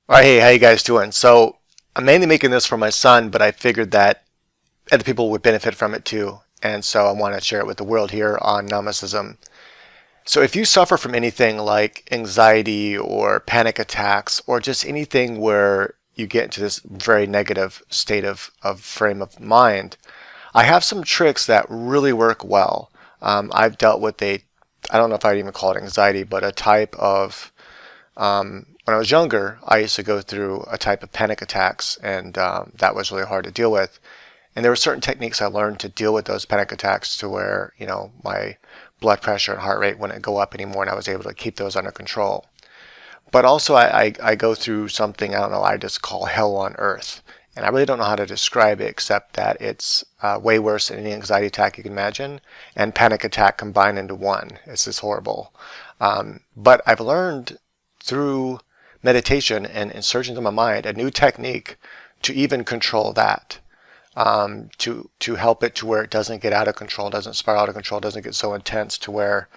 All right, hey, how you guys doing? So I'm mainly making this for my son, but I figured that other people would benefit from it too, and so I want to share it with the world here on Gnosticism. So if you suffer from anything like anxiety or panic attacks, or just anything where you get into this very negative state of frame of mind, I have some tricks that really work well. I've dealt with I don't know if I'd even call it anxiety, but a type of when I was younger, I used to go through a type of panic attacks, and that was really hard to deal with. And there were certain techniques I learned to deal with those panic attacks to where, my blood pressure and heart rate wouldn't go up anymore, and I was able to keep those under control. But also, I go through something, I don't know, I just call hell on earth. And I really don't know how to describe it except that it's way worse than any anxiety attack you can imagine, and panic attack combined into one. It's just horrible. But I've learned through meditation and searching through my mind a new technique to even control that, to help it to where it doesn't get out of control, doesn't spiral out of control, doesn't get so intense to where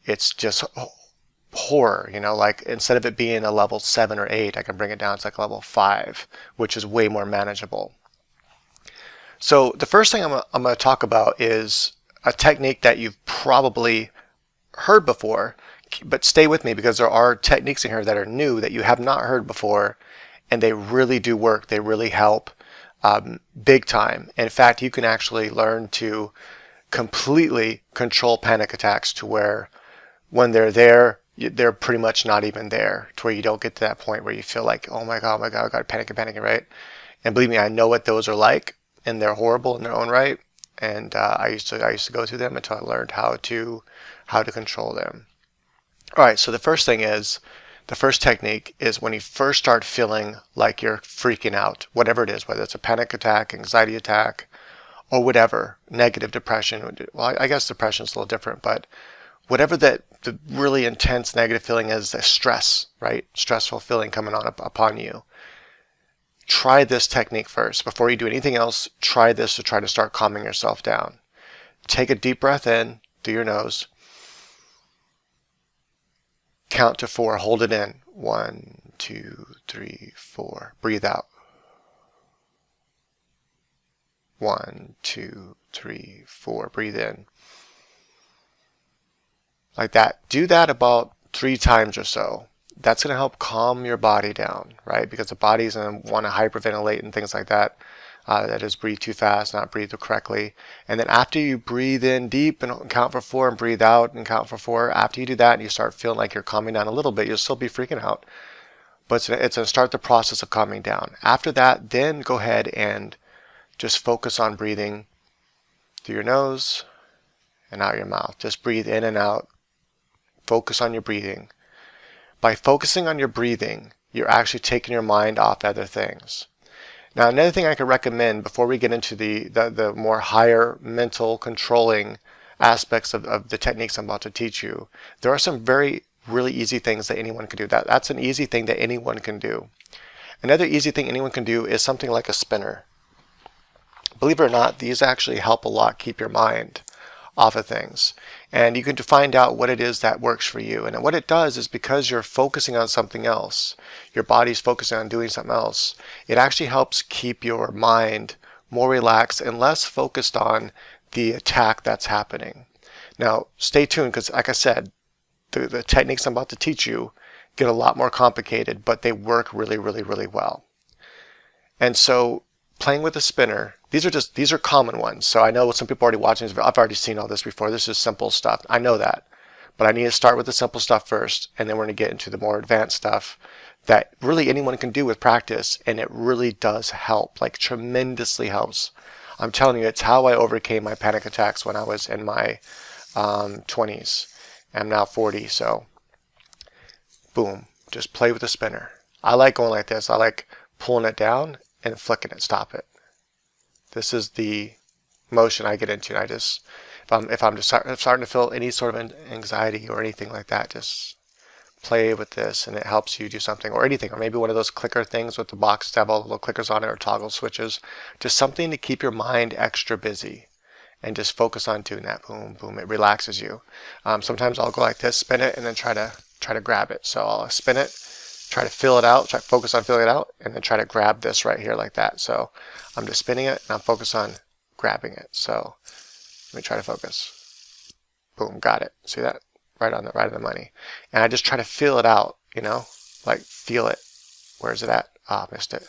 it's just horror. Like instead of it being a level 7 or 8, I can bring it down to like level 5, which is way more manageable. So the first thing I'm going to talk about is a technique that you've probably heard before, but stay with me because there are techniques in here that are new that you have not heard before, and they really do work. They really help big time. In fact, you can actually learn to completely control panic attacks to where when they're there, they're pretty much not even there, to where you don't get to that point where you feel like, oh my God, I got panicking, right? And believe me, I know what those are like, and they're horrible in their own right. And I used to go through them until I learned how to control them. All right, so the first technique is when you first start feeling like you're freaking out, whatever it is, whether it's a panic attack, anxiety attack, or whatever, negative depression. Well, I guess depression is a little different, but whatever the really intense negative feeling is, the stress, right? Stressful feeling coming on upon you. Try this technique first. Before you do anything else, try this to try to start calming yourself down. Take a deep breath in through your nose. Count to 4. Hold it in. 1, 2, 3, 4. Breathe out. 1, 2, 3, 4. Breathe in. Like that. Do that about 3 times or so. That's going to help calm your body down, right? Because the body's going to want to hyperventilate and things like that. That is, breathe too fast, not breathe correctly. And then after you breathe in deep and count for 4 and breathe out and count for 4, after you do that and you start feeling like you're calming down a little bit, you'll still be freaking out. But it's going to start the process of calming down. After that, then go ahead and just focus on breathing through your nose and out your mouth. Just breathe in and out. Focus on your breathing. By focusing on your breathing, you're actually taking your mind off other things. Now, another thing I could recommend before we get into the more higher mental controlling aspects of the techniques I'm about to teach you, there are some really easy things that anyone can do. That's an easy thing that anyone can do. Another easy thing anyone can do is something like a spinner. Believe it or not, these actually help a lot keep your mind off of things. And you can find out what it is that works for you. And what it does is, because you're focusing on something else, your body's focusing on doing something else, it actually helps keep your mind more relaxed and less focused on the attack that's happening. Now, stay tuned, because like I said, the techniques I'm about to teach you get a lot more complicated, but they work really, really, really well. And so playing with a spinner, these are common ones. So I know some people are already watching this. I've already seen all this before. This is simple stuff. I know that. But I need to start with the simple stuff first, and then we're going to get into the more advanced stuff that really anyone can do with practice, and it really does help, like tremendously helps. I'm telling you, it's how I overcame my panic attacks when I was in my 20s. I'm now 40, so boom, just play with the spinner. I like going like this. I like pulling it down and flicking it, stop it. This is the motion I get into. And I just, if I'm just starting to feel any sort of anxiety or anything like that, just play with this, and it helps you do something, or anything, or maybe one of those clicker things with the box to have all the little clickers on it, or toggle switches, just something to keep your mind extra busy, and just focus on doing that. Boom, boom. It relaxes you. Sometimes I'll go like this, spin it, and then try to grab it. So I'll spin it, try to fill it out, try to focus on filling it out, and then try to grab this right here like that. So I'm just spinning it and I'm focused on grabbing it. So let me try to focus. Boom, got it. See that? Right on the money. And I just try to feel it out, you know, like feel it. Where is it at? Ah, missed it.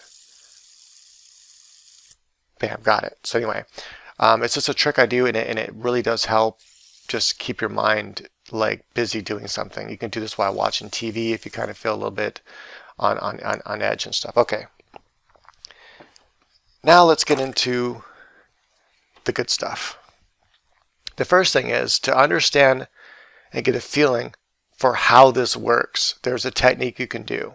Bam, got it. So anyway, it's just a trick I do, and it really does help just keep your mind like busy doing something. You can do this while watching TV if you kind of feel a little bit on edge and stuff. Okay. Now let's get into the good stuff. The first thing is to understand and get a feeling for how this works. There's a technique you can do,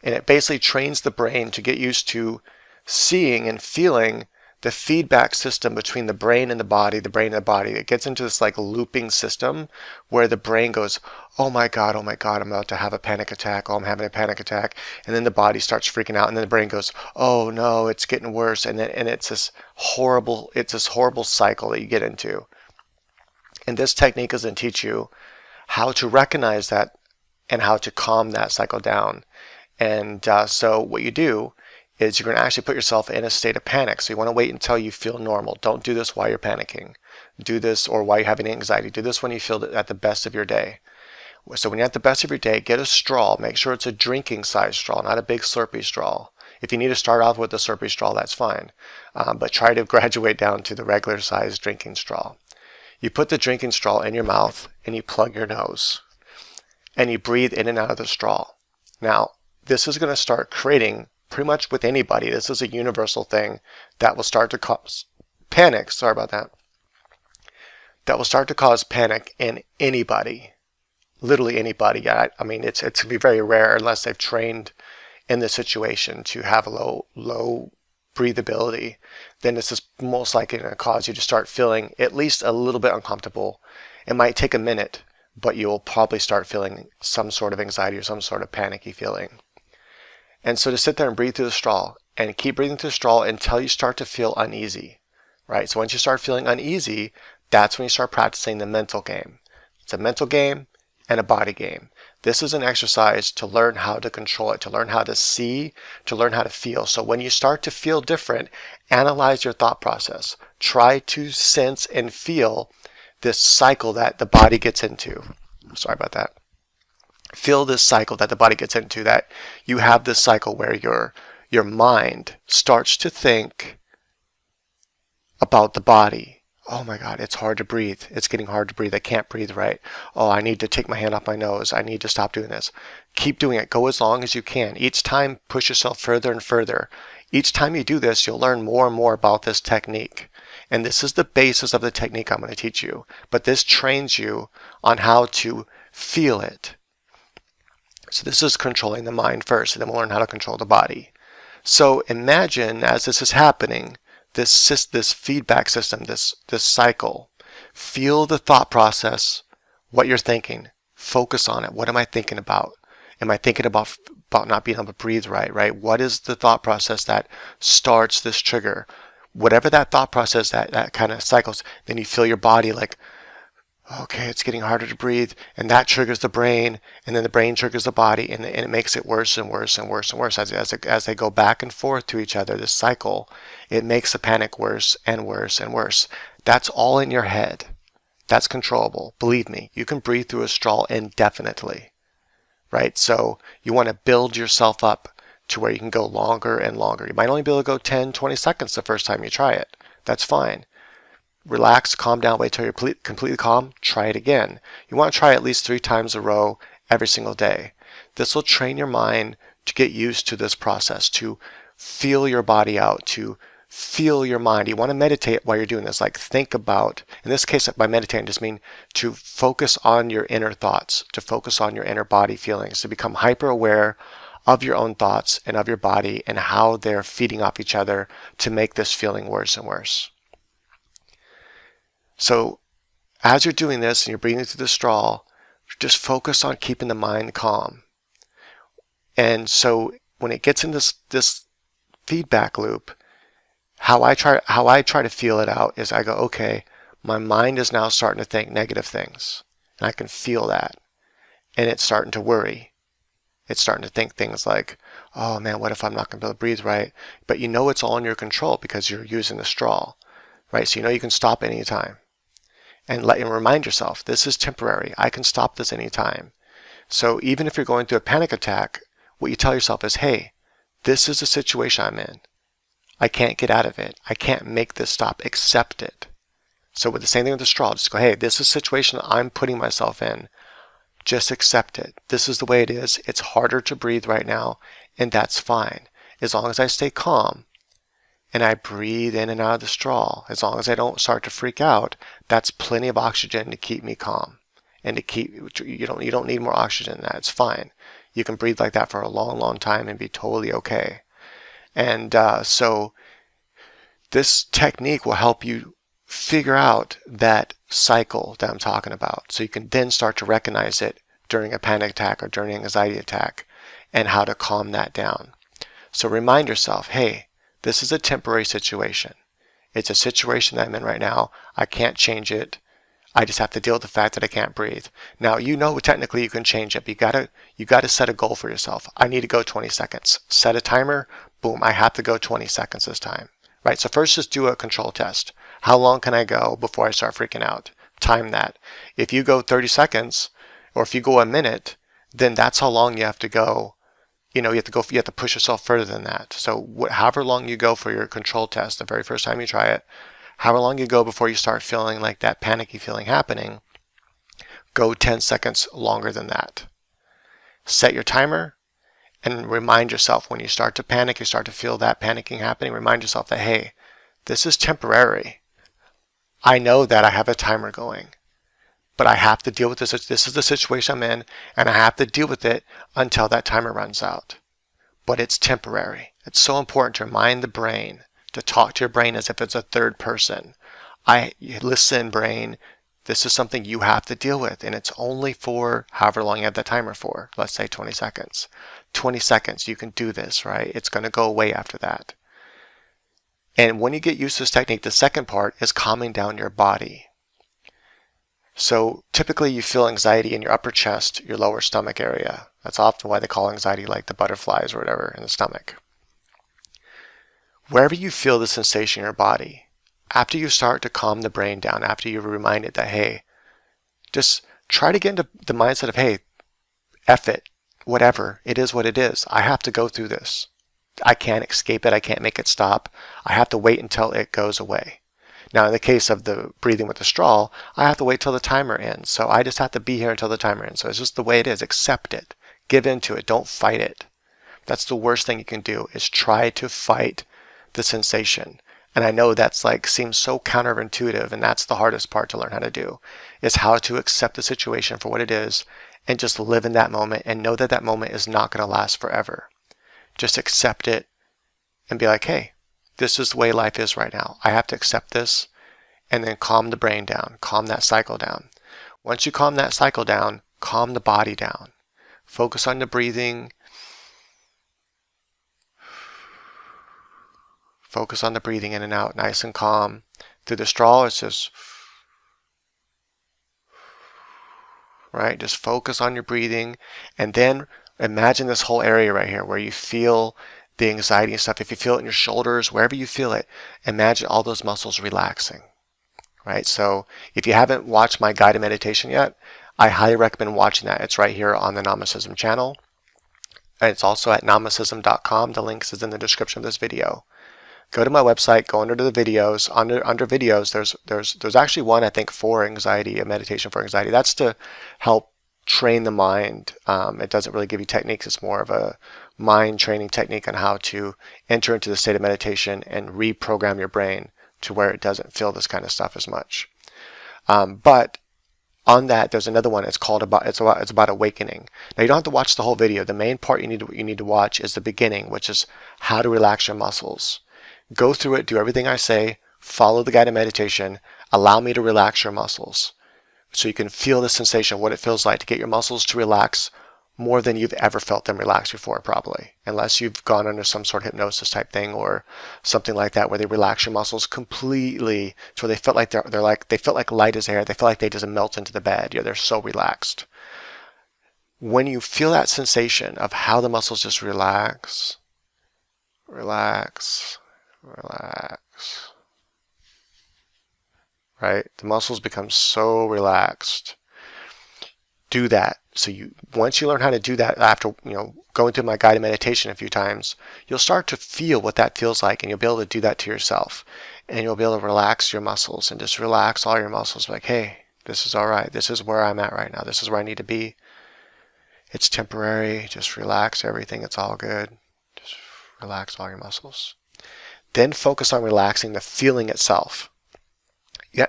and it basically trains the brain to get used to seeing and feeling the feedback system between the brain and the body, It gets into this like looping system where the brain goes, oh my God, I'm about to have a panic attack. Oh, I'm having a panic attack. And then the body starts freaking out, and then the brain goes, oh no, it's getting worse. And it's this horrible cycle that you get into. And this technique is going to teach you how to recognize that and how to calm that cycle down. And so what you do is you're going to actually put yourself in a state of panic. So you want to wait until you feel normal. Don't do this while you're panicking. Do this, or while you're having anxiety. Do this when you feel at the best of your day. So when you're at the best of your day, get a straw. Make sure it's a drinking size straw, not a big Slurpee straw. If you need to start off with a Slurpee straw, that's fine. But try to graduate down to the regular size drinking straw. You put the drinking straw in your mouth and you plug your nose. And you breathe in and out of the straw. Now, this is going to start creating, pretty much with anybody, this is a universal thing that will start to cause panic. Sorry about that. That will start to cause panic in anybody. Literally anybody. I mean, it's going to be very rare unless they've trained in this situation to have a low breathability. Then this is most likely going to cause you to start feeling at least a little bit uncomfortable. It might take a minute, but you'll probably start feeling some sort of anxiety or some sort of panicky feeling. And so to sit there and breathe through the straw and keep breathing through the straw until you start to feel uneasy, right? So once you start feeling uneasy, that's when you start practicing the mental game. It's a mental game and a body game. This is an exercise to learn how to control it, to learn how to see, to learn how to feel. So when you start to feel different, analyze your thought process. Try to sense and feel this cycle that the body gets into. Sorry about that. Feel this cycle that the body gets into, that you have this cycle where your mind starts to think about the body. Oh my God, it's hard to breathe. It's getting hard to breathe. I can't breathe right. Oh, I need to take my hand off my nose. I need to stop doing this. Keep doing it. Go as long as you can. Each time, push yourself further and further. Each time you do this, you'll learn more and more about this technique. And this is the basis of the technique I'm going to teach you. But this trains you on how to feel it. So this is controlling the mind first, and then we'll learn how to control the body. So imagine as this is happening, this feedback system, this cycle. Feel the thought process, what you're thinking. Focus on it. What am I thinking about? Am I thinking about not being able to breathe right? What is the thought process that starts this trigger? Whatever that thought process, that kind of cycles, then you feel your body like, okay, it's getting harder to breathe, and that triggers the brain, and then the brain triggers the body, and it makes it worse and worse and worse and worse. As they go back and forth to each other, this cycle, it makes the panic worse and worse and worse. That's all in your head. That's controllable. Believe me, you can breathe through a straw indefinitely, right? So you want to build yourself up to where you can go longer and longer. You might only be able to go 10, 20 seconds the first time you try it. That's fine. Relax, calm down, wait till you're completely calm, try it again. You want to try at least 3 times a row every single day. This will train your mind to get used to this process, to feel your body out, to feel your mind. You want to meditate while you're doing this, like think about, in this case by meditating, just mean to focus on your inner thoughts, to focus on your inner body feelings, to become hyper aware of your own thoughts and of your body and how they're feeding off each other to make this feeling worse and worse. So as you're doing this and you're breathing through the straw, just focus on keeping the mind calm. And so when it gets in this feedback loop, how I try to feel it out is I go, okay, my mind is now starting to think negative things. And I can feel that. And it's starting to worry. It's starting to think things like, oh man, what if I'm not going to be able to breathe right? But you know it's all in your control because you're using the straw, right? So you know you can stop anytime. And remind yourself, this is temporary. I can stop this anytime. So even if you're going through a panic attack, what you tell yourself is, hey, this is the situation I'm in. I can't get out of it. I can't make this stop. Accept it. So with the same thing with the straw, just go, hey, this is a situation I'm putting myself in. Just accept it. This is the way it is. It's harder to breathe right now, and that's fine. As long as I stay calm and I breathe in and out of the straw, as long as I don't start to freak out, that's plenty of oxygen to keep me calm. And to keep, you don't need more oxygen than that. It's fine. You can breathe like that for a long, long time and be totally okay. And so this technique will help you figure out that cycle that I'm talking about. So you can then start to recognize it during a panic attack or during an anxiety attack and how to calm that down. So remind yourself, hey, this is a temporary situation. It's a situation that I'm in right now. I can't change it. I just have to deal with the fact that I can't breathe. Now, you know technically you can change it, but you gotta set a goal for yourself. I need to go 20 seconds. Set a timer. Boom, I have to go 20 seconds this time. Right? So first just do a control test. How long can I go before I start freaking out? Time that. If you go 30 seconds, or if you go a minute, then that's how long you have to go. You have to push yourself further than that. So however long you go for your control test, the very first time you try it, however long you go before you start feeling like that panicky feeling happening, go 10 seconds longer than that. Set your timer and remind yourself when you start to panic, you start to feel that panicking happening, remind yourself that, hey, this is temporary. I know that I have a timer going, but I have to deal with this. This is the situation I'm in, and I have to deal with it until that timer runs out. But it's temporary. It's so important to remind the brain, to talk to your brain as if it's a third person. Listen, brain, this is something you have to deal with, and it's only for however long you have that timer for. Let's say 20 seconds. 20 seconds, you can do this, right? It's going to go away after that. And when you get used to this technique, the second part is calming down your body. So typically you feel anxiety in your upper chest, your lower stomach area. That's often why they call anxiety like the butterflies or whatever in the stomach. Wherever you feel the sensation in your body, after you start to calm the brain down, after you're reminded that, hey, just try to get into the mindset of, hey, F it, whatever, it is what it is. I have to go through this. I can't escape it. I can't make it stop. I have to wait until it goes away. Now, in the case of the breathing with the straw, I have to wait till the timer ends. So I just have to be here until the timer ends. So it's just the way it is. Accept it. Give into it. Don't fight it. That's the worst thing you can do, is try to fight the sensation. And I know that's seems so counterintuitive, and that's the hardest part to learn how to do, is how to accept the situation for what it is and just live in that moment and know that that moment is not going to last forever. Just accept it and be like, hey, this is the way life is right now. I have to accept this, and then calm the brain down, calm that cycle down. Once you calm that cycle down, calm the body down. Focus on the breathing. Focus on the breathing in and out, nice and calm. Through the straw, it's just, right? Just focus on your breathing, and then imagine this whole area right here where you feel the anxiety and stuff. If you feel it in your shoulders, wherever you feel it, imagine all those muscles relaxing, right? So if you haven't watched my guided meditation yet, I highly recommend watching that. It's right here on the Namacism channel. And it's also at namacism.com. The link is in the description of this video. Go to my website, go under the videos. Under videos, there's actually one, I think, for anxiety, a meditation for anxiety. That's to help train the mind. It doesn't really give you techniques. It's more of a mind training technique on how to enter into the state of meditation and reprogram your brain to where it doesn't feel this kind of stuff as much. But on that, there's another one. It's about awakening. Now you don't have to watch the whole video. The main part you need to watch is the beginning, which is how to relax your muscles. Go through it, do everything I say, follow the guided meditation, allow me to relax your muscles. So you can feel the sensation, what it feels like to get your muscles to relax more than you've ever felt them relax before, probably. Unless you've gone under some sort of hypnosis type thing or something like that, where they relax your muscles completely to where they felt like they felt like light as air. They feel like they just melt into the bed. They're so relaxed. when you feel that sensation of how the muscles just relax, relax, relax, right? The muscles become so relaxed. Do that. So once you learn how to do that after, going through my guided meditation a few times, you'll start to feel what that feels like, and you'll be able to do that to yourself. And you'll be able to relax your muscles and just relax all your muscles. Like, hey, this is all right. This is where I'm at right now. This is where I need to be. It's temporary. Just relax everything. It's all good. Just relax all your muscles. Then focus on relaxing the feeling itself.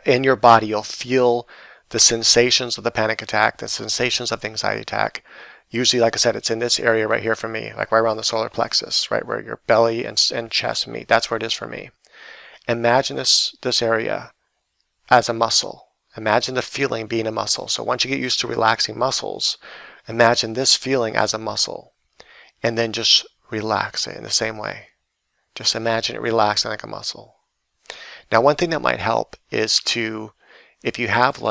In your body, you'll feel the sensations of the panic attack, the sensations of the anxiety attack. Usually, like I said, it's in this area right here for me, like right around the solar plexus, right where your belly and chest meet. That's where it is for me. Imagine this area as a muscle. Imagine the feeling being a muscle. So once you get used to relaxing muscles, imagine this feeling as a muscle, and then just relax it in the same way. Just imagine it relaxing like a muscle. Now, one thing that might help is to, if you have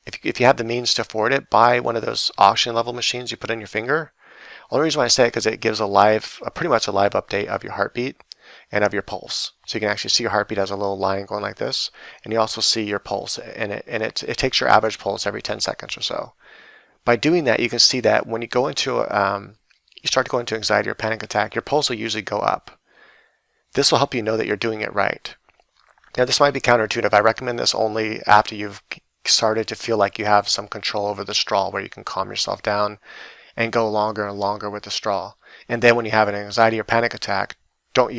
if you have the means to afford it, buy one of those oxygen level machines you put in your finger. Only reason why I say it because it gives pretty much a live update of your heartbeat and of your pulse. So you can actually see your heartbeat as a little line going like this, and you also see your pulse, and it takes your average pulse every 10 seconds or so. By doing that, you can see that when you go into you start to go into anxiety or panic attack, your pulse will usually go up. This will help you know that you're doing it right. Now, this might be counterintuitive. I recommend this only after you've started to feel like you have some control over the straw, where you can calm yourself down and go longer and longer with the straw. And then when you have an anxiety or panic attack, don't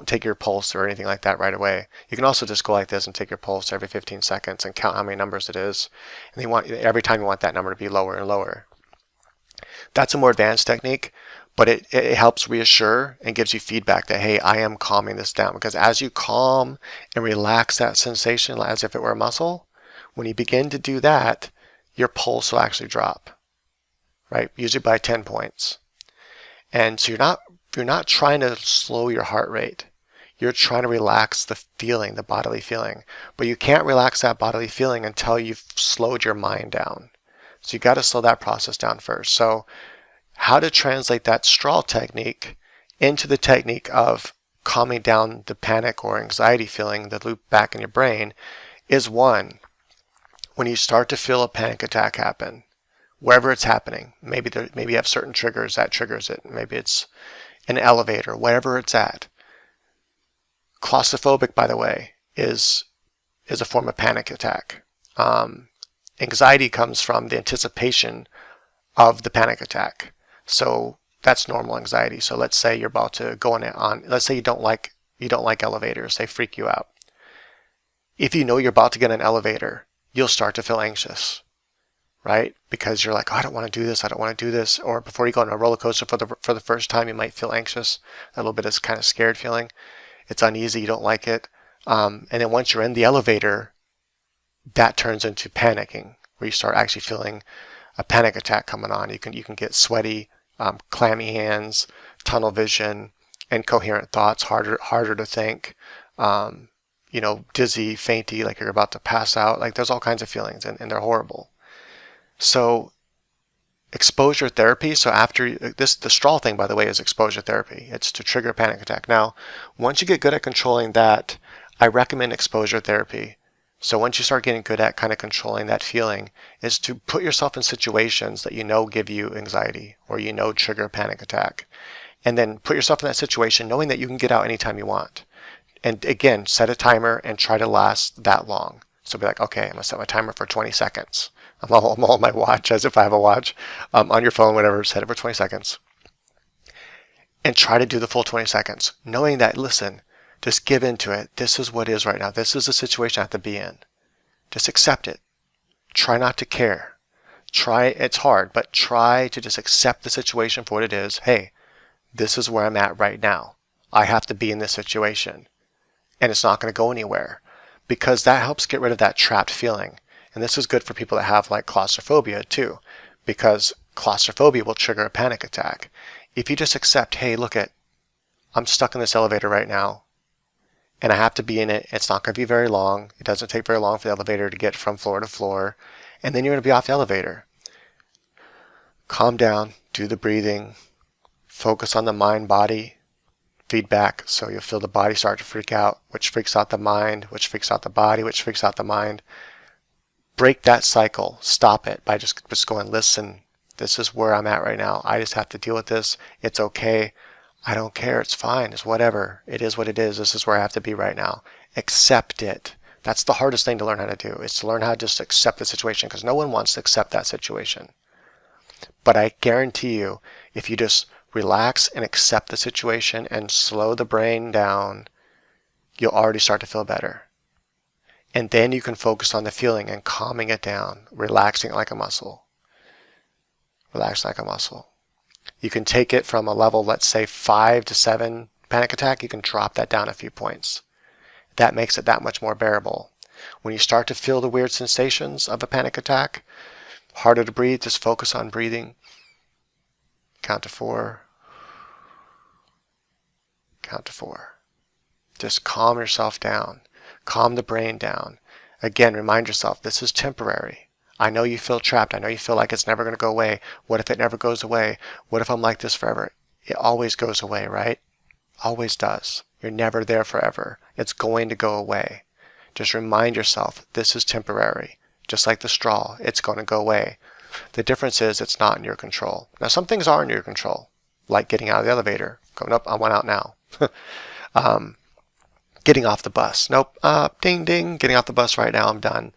take your pulse or anything like that right away. You can also just go like this and take your pulse every 15 seconds and count how many numbers it is. And every time you want that number to be lower and lower. That's a more advanced technique, but it helps reassure and gives you feedback that, hey, I am calming this down. Because as you calm and relax that sensation as if it were a muscle, when you begin to do that, your pulse will actually drop, right? Usually by 10 points. And so you're not trying to slow your heart rate. You're trying to relax the feeling, the bodily feeling. But you can't relax that bodily feeling until you've slowed your mind down. So you got to slow that process down first. So how to translate that straw technique into the technique of calming down the panic or anxiety feeling, the loop back in your brain, is one, when you start to feel a panic attack happen, wherever it's happening, maybe you have certain triggers that triggers it. Maybe it's an elevator, wherever it's at. Claustrophobic, by the way, is a form of panic attack. Anxiety comes from the anticipation of the panic attack. So that's normal anxiety. So let's say you're about to go let's say you don't like elevators, they freak you out. If you know you're about to get in an elevator, you'll start to feel anxious, right? Because you're like, oh, I don't want to do this, I don't want to do this. Or before you go on a roller coaster for the first time, you might feel anxious, a little bit of kind of scared feeling. It's uneasy, you don't like it. And then once you're in the elevator, that turns into panicking, where you start actually feeling a panic attack coming on. You can get sweaty, clammy hands, tunnel vision, incoherent thoughts, harder to think, dizzy, fainty, like you're about to pass out. Like there's all kinds of feelings, and they're horrible. So exposure therapy. So after this, the straw thing, by the way, is exposure therapy. It's to trigger a panic attack. Now, once you get good at controlling that, I recommend exposure therapy. So once you start getting good at kind of controlling that feeling, is to put yourself in situations that give you anxiety or trigger a panic attack. And then put yourself in that situation knowing that you can get out anytime you want. And again, set a timer and try to last that long. So be like, okay, I'm going to set my timer for 20 seconds. I'm all on my watch, as if I have a watch, on your phone, whatever, set it for 20 seconds. And try to do the full 20 seconds, knowing that, listen, just give into it. This is what is right now. This is the situation I have to be in. Just accept it. Try not to care. It's hard, but try to just accept the situation for what it is. Hey, this is where I'm at right now. I have to be in this situation. And it's not going to go anywhere. Because that helps get rid of that trapped feeling. And this is good for people that have like claustrophobia too. Because claustrophobia will trigger a panic attack. If you just accept, hey, I'm stuck in this elevator right now. And I have to be in it. It's not going to be very long. It doesn't take very long for the elevator to get from floor to floor. And then you're going to be off the elevator. calm down, do the breathing, focus on the mind-body feedback. So you'll feel the body start to freak out, which freaks out the mind, which freaks out the body, which freaks out the mind. Break that cycle. Stop it by just going, listen, this is where I'm at right now. I just have to deal with this. It's okay. I don't care. It's fine. It's whatever. It is what it is. This is where I have to be right now. Accept it. That's the hardest thing to learn how to do, is to learn how to just accept the situation, because no one wants to accept that situation. But I guarantee you, if you just relax and accept the situation and slow the brain down, you'll already start to feel better. And then you can focus on the feeling and calming it down, relaxing it like a muscle. Relax like a muscle. You can take it from a level, let's say 5 to 7 panic attack, you can drop that down a few points. That makes it that much more bearable. When you start to feel the weird sensations of a panic attack, harder to breathe, just focus on breathing. Count to 4. Count to 4. Just calm yourself down. Calm the brain down. Again, remind yourself, this is temporary. I know you feel trapped. I know you feel like it's never going to go away. What if it never goes away? What if I'm like this forever? It always goes away, right? Always does. You're never there forever. It's going to go away. Just remind yourself, this is temporary. Just like the straw, it's going to go away. The difference is it's not in your control. Now, some things are in your control, like getting out of the elevator. Going up, I want out now. Getting off the bus. Nope. Ding, ding. Getting off the bus right now. I'm done.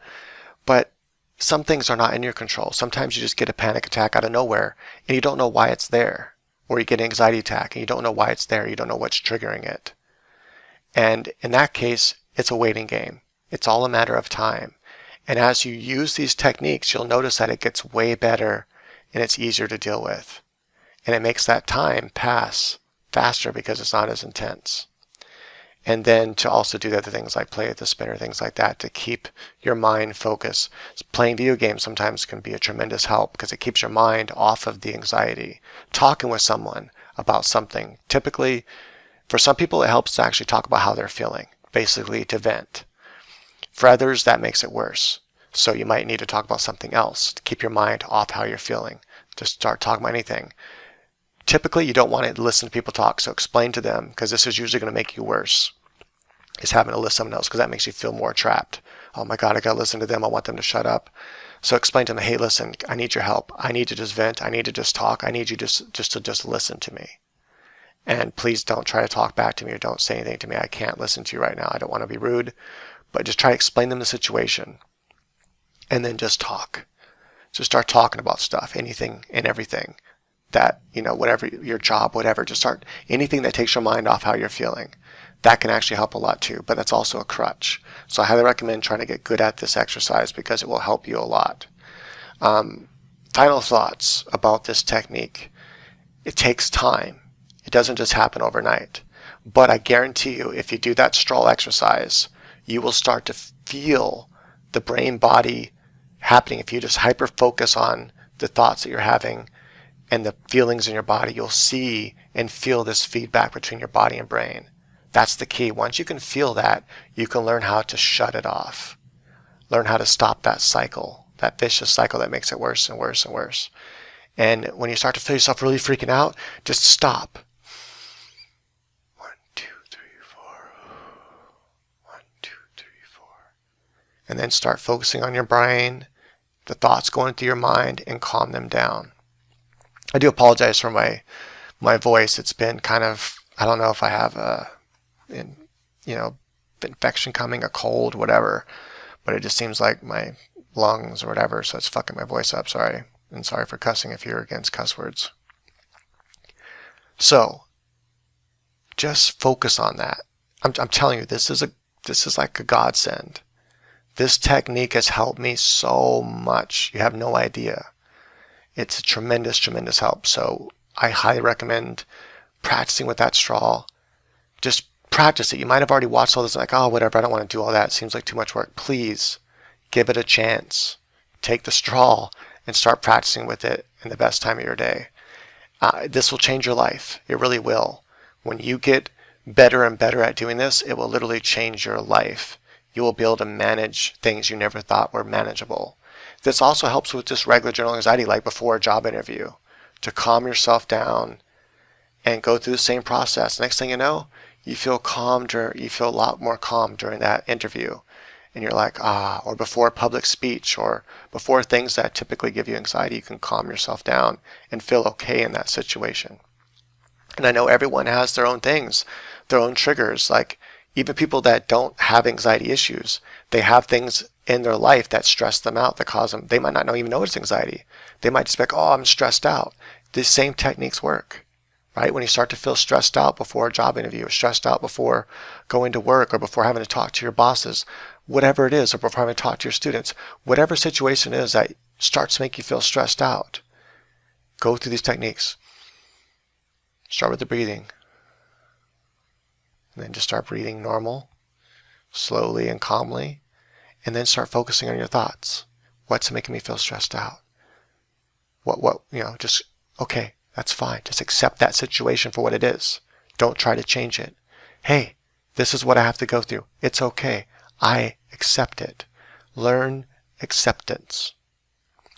But some things are not in your control. Sometimes you just get a panic attack out of nowhere and you don't know why it's there. Or you get an anxiety attack and you don't know why it's there. You don't know what's triggering it. And in that case, it's a waiting game. It's all a matter of time. And as you use these techniques, you'll notice that it gets way better and it's easier to deal with. And it makes that time pass faster because it's not as intense. And then to also do the other things like play with the spinner, things like that, to keep your mind focused. Playing video games sometimes can be a tremendous help because it keeps your mind off of the anxiety. Talking with someone about something. Typically, for some people, it helps to actually talk about how they're feeling, basically to vent. For others, that makes it worse. So you might need to talk about something else to keep your mind off how you're feeling. Just start talking about anything. Typically, you don't want to listen to people talk, so explain to them, because this is usually going to make you worse, is having to listen to someone else, because that makes you feel more trapped. Oh my God, I got to listen to them. I want them to shut up. So explain to them, hey, listen, I need your help. I need to just vent. I need to just talk. I need you just to listen to me. And please don't try to talk back to me or don't say anything to me. I can't listen to you right now. I don't want to be rude, but just try to explain them the situation and then just talk. Just start talking about stuff, anything and everything. That, whatever your job, whatever, just start anything that takes your mind off how you're feeling. That can actually help a lot too, but that's also a crutch. So I highly recommend trying to get good at this exercise because it will help you a lot. Final thoughts about this technique. It takes time. It doesn't just happen overnight. But I guarantee you, if you do that straw exercise, you will start to feel the brain body happening. If you just hyper focus on the thoughts that you're having and the feelings in your body, you'll see and feel this feedback between your body and brain. That's the key. Once you can feel that, you can learn how to shut it off. Learn how to stop that cycle, that vicious cycle that makes it worse and worse and worse. And when you start to feel yourself really freaking out, just stop. 1, 2, 3, 4. 1, 2, 3, 4. And then start focusing on your brain, the thoughts going through your mind, and calm them down. I do apologize for my voice. It's been kind of, I don't know if I have infection coming, a cold, whatever, but it just seems like my lungs or whatever, so it's fucking my voice up. Sorry. And sorry for cussing if you're against cuss words. So just focus on that. I'm telling you, this is like a godsend. This technique has helped me so much. You have no idea. It's a tremendous, tremendous help. So I highly recommend practicing with that straw. Just practice it. You might have already watched all this and like, oh, whatever, I don't want to do all that. It seems like too much work. Please give it a chance. Take the straw and start practicing with it in the best time of your day. This will change your life. It really will. When you get better and better at doing this, it will literally change your life. You will be able to manage things you never thought were manageable. This also helps with just regular general anxiety, like before a job interview. to calm yourself down and go through the same process. Next thing you know, you feel calm, you feel a lot more calm during that interview. And you're like, or before public speech, or before things that typically give you anxiety, you can calm yourself down and feel okay in that situation. And I know everyone has their own things, their own triggers. Like even people that don't have anxiety issues, they have things in their life that stress them out, that cause them, they might not even know it's anxiety. They might just be like, oh, I'm stressed out. These same techniques work, right? When you start to feel stressed out before a job interview, or stressed out before going to work, or before having to talk to your bosses, whatever it is, or before having to talk to your students, whatever situation is that starts to make you feel stressed out, go through these techniques. Start with the breathing. And then just start breathing normal, slowly and calmly. And then start focusing on your thoughts. What's making me feel stressed out? Just, okay, that's fine. Just accept that situation for what it is. Don't try to change it. Hey, this is what I have to go through. It's okay. I accept it. Learn acceptance.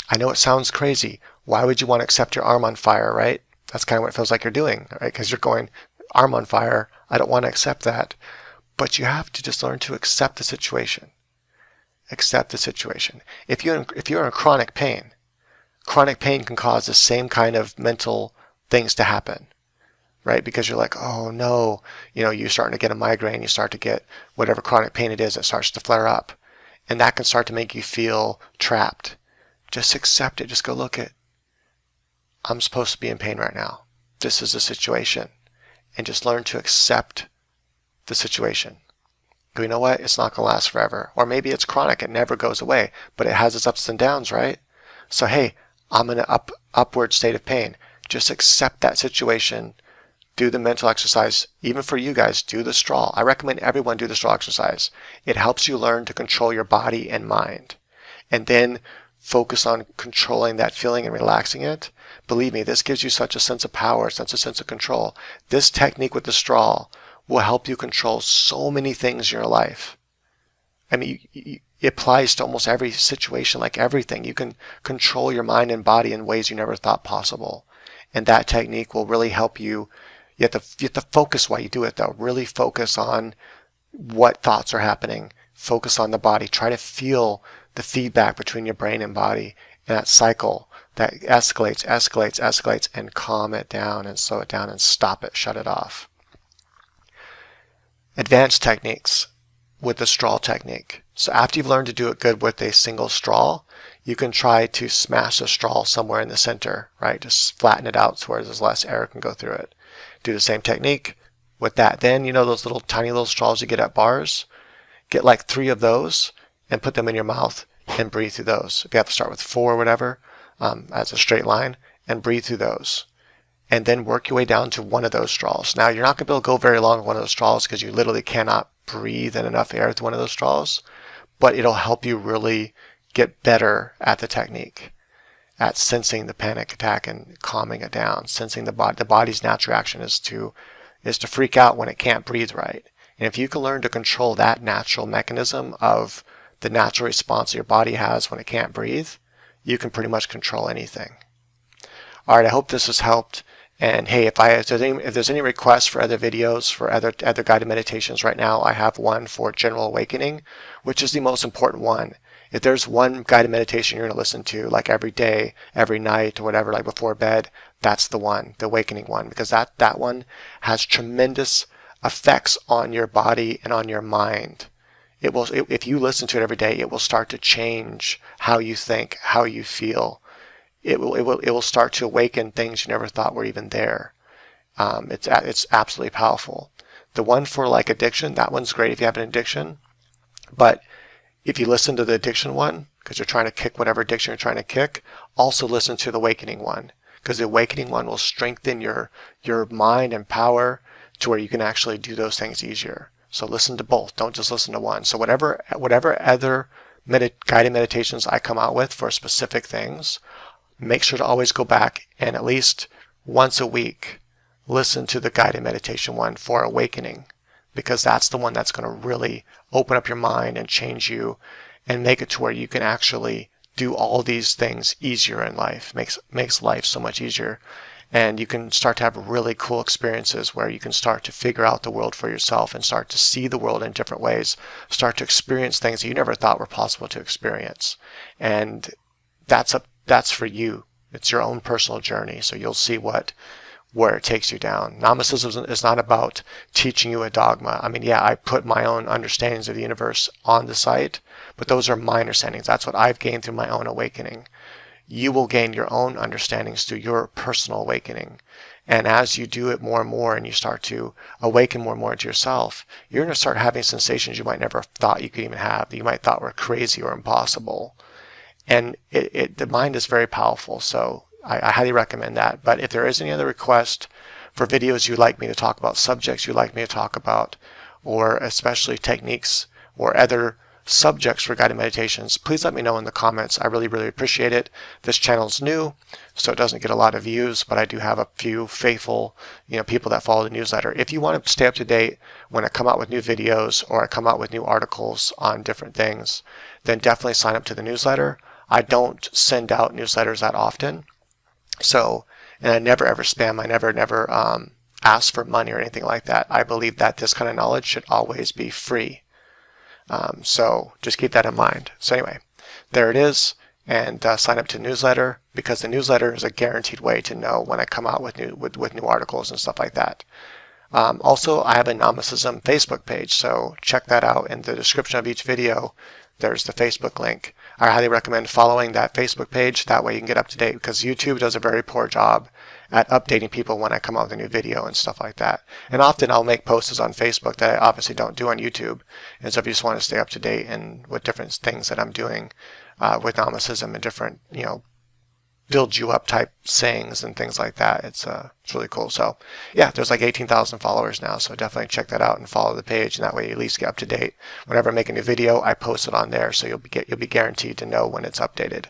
I know it sounds crazy. Why would you want to accept your arm on fire, right? That's kind of what it feels like you're doing, right? Because you're going, arm on fire. I don't want to accept that. But you have to just learn to accept the situation. Accept the situation. If you're in chronic pain can cause the same kind of mental things to happen, right? Because you're like, oh no, you're starting to get a migraine, you start to get whatever chronic pain it is, it starts to flare up. And that can start to make you feel trapped. Just accept it. Just go, look it. I'm supposed to be in pain right now. This is the situation. And just learn to accept the situation. You know what? It's not going to last forever. Or maybe it's chronic. It never goes away. But it has its ups and downs, right? So, hey, I'm in an upward state of pain. Just accept that situation. Do the mental exercise. Even for you guys, do the straw. I recommend everyone do the straw exercise. It helps you learn to control your body and mind. And then focus on controlling that feeling and relaxing it. Believe me, this gives you such a sense of power, such a sense of control. This technique with the straw will help you control so many things in your life. I mean, it applies to almost every situation, like everything. You can control your mind and body in ways you never thought possible. And that technique will really help you. You have to focus while you do it, though. Really focus on what thoughts are happening. Focus on the body. Try to feel the feedback between your brain and body, and that cycle that escalates, and calm it down and slow it down and stop it, shut it off. Advanced techniques with the straw technique. So after you've learned to do it good with a single straw, you can try to smash the straw somewhere in the center, right? Just flatten it out so where there's less air can go through it. Do the same technique with that. Then, those little tiny little straws you get at bars? Get like 3 of those and put them in your mouth and breathe through those. If you have to start with 4 or whatever, as a straight line, and breathe through those. And then work your way down to one of those straws. Now, you're not going to be able to go very long with one of those straws because you literally cannot breathe in enough air with one of those straws, but it'll help you really get better at the technique, at sensing the panic attack and calming it down, sensing the body. The body's natural reaction is to freak out when it can't breathe right. And if you can learn to control that natural mechanism of the natural response your body has when it can't breathe, you can pretty much control anything. All right, I hope this has helped. And hey, if there's any requests for other videos, for other guided meditations right now, I have one for General Awakening, which is the most important one. If there's one guided meditation you're going to listen to, like every day, every night, or whatever, like before bed, that's the one, the Awakening one, because that one has tremendous effects on your body and on your mind. If you listen to it every day, it will start to change how you think, how you feel. It will start to awaken things you never thought were even there. It's absolutely powerful. The one for like addiction, that one's great if you have an addiction. But if you listen to the addiction one, because you're trying to kick whatever addiction you're trying to kick, also listen to the Awakening one, because the Awakening one will strengthen your mind and power to where you can actually do those things easier. So listen to both. Don't just listen to one. So whatever other guided meditations I come out with for specific things, make sure to always go back and at least once a week listen to the guided meditation one for Awakening, because that's the one that's going to really open up your mind and change you and make it to where you can actually do all these things easier in life, makes life so much easier. And you can start to have really cool experiences where you can start to figure out the world for yourself and start to see the world in different ways, start to experience things that you never thought were possible to experience. And that's for you. It's your own personal journey. So you'll see where it takes you down. Gnosticism is not about teaching you a dogma. I mean, yeah, I put my own understandings of the universe on the site, but those are my understandings. That's what I've gained through my own awakening. You will gain your own understandings through your personal awakening. And as you do it more and more and you start to awaken more and more into yourself, you're going to start having sensations you might never have thought you could even have, that you might thought were crazy or impossible. And the mind is very powerful, so I highly recommend that. But if there is any other request for videos you'd like me to talk about, subjects you'd like me to talk about, or especially techniques or other subjects for guided meditations, please let me know in the comments. I really, really appreciate it. This channel's new, so it doesn't get a lot of views, but I do have a few faithful, people that follow the newsletter. If you want to stay up to date when I come out with new videos or I come out with new articles on different things, then definitely sign up to the newsletter. I don't send out newsletters that often, and I never ever spam. I never ask for money or anything like that. I believe that this kind of knowledge should always be free. So just keep that in mind. So anyway, there it is. And sign up to the newsletter, because the newsletter is a guaranteed way to know when I come out with new articles and stuff like that. Also, I have a Gnosticism Facebook page, so check that out. In the description of each video, there's the Facebook link. I highly recommend following that Facebook page. That way you can get up to date, because YouTube does a very poor job at updating people when I come out with a new video and stuff like that. And often I'll make posts on Facebook that I obviously don't do on YouTube. And so if you just want to stay up to date and with different things that I'm doing with Gnosticism and different, build you up type sayings and things like that, it's really cool. So yeah, there's like 18,000 followers now, so definitely check that out and follow the page, and that way you at least get up to date. Whenever I make a new video, I post it on there, so you'll be guaranteed to know when it's updated.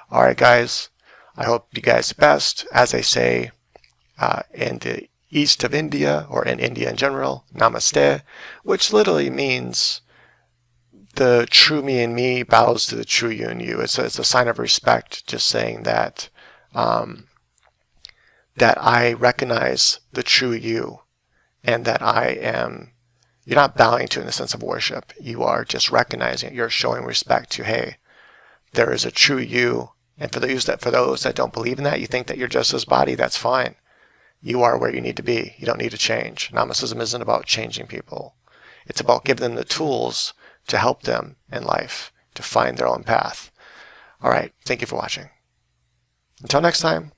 All right, guys, I hope you guys the best. As they say in the east of India, or in India in general, namaste, which literally means the true me in me bows to the true you in you. It's a sign of respect, just saying that that I recognize the true you, and that you're not bowing to it in the sense of worship. You are just recognizing it. You're showing respect to, hey, there is a true you. And for those that don't believe in that, you think that you're just this body, that's fine. You are where you need to be. You don't need to change. Gnosticism isn't about changing people. It's about giving them the tools to help them in life to find their own path. All right. Thank you for watching. Until next time.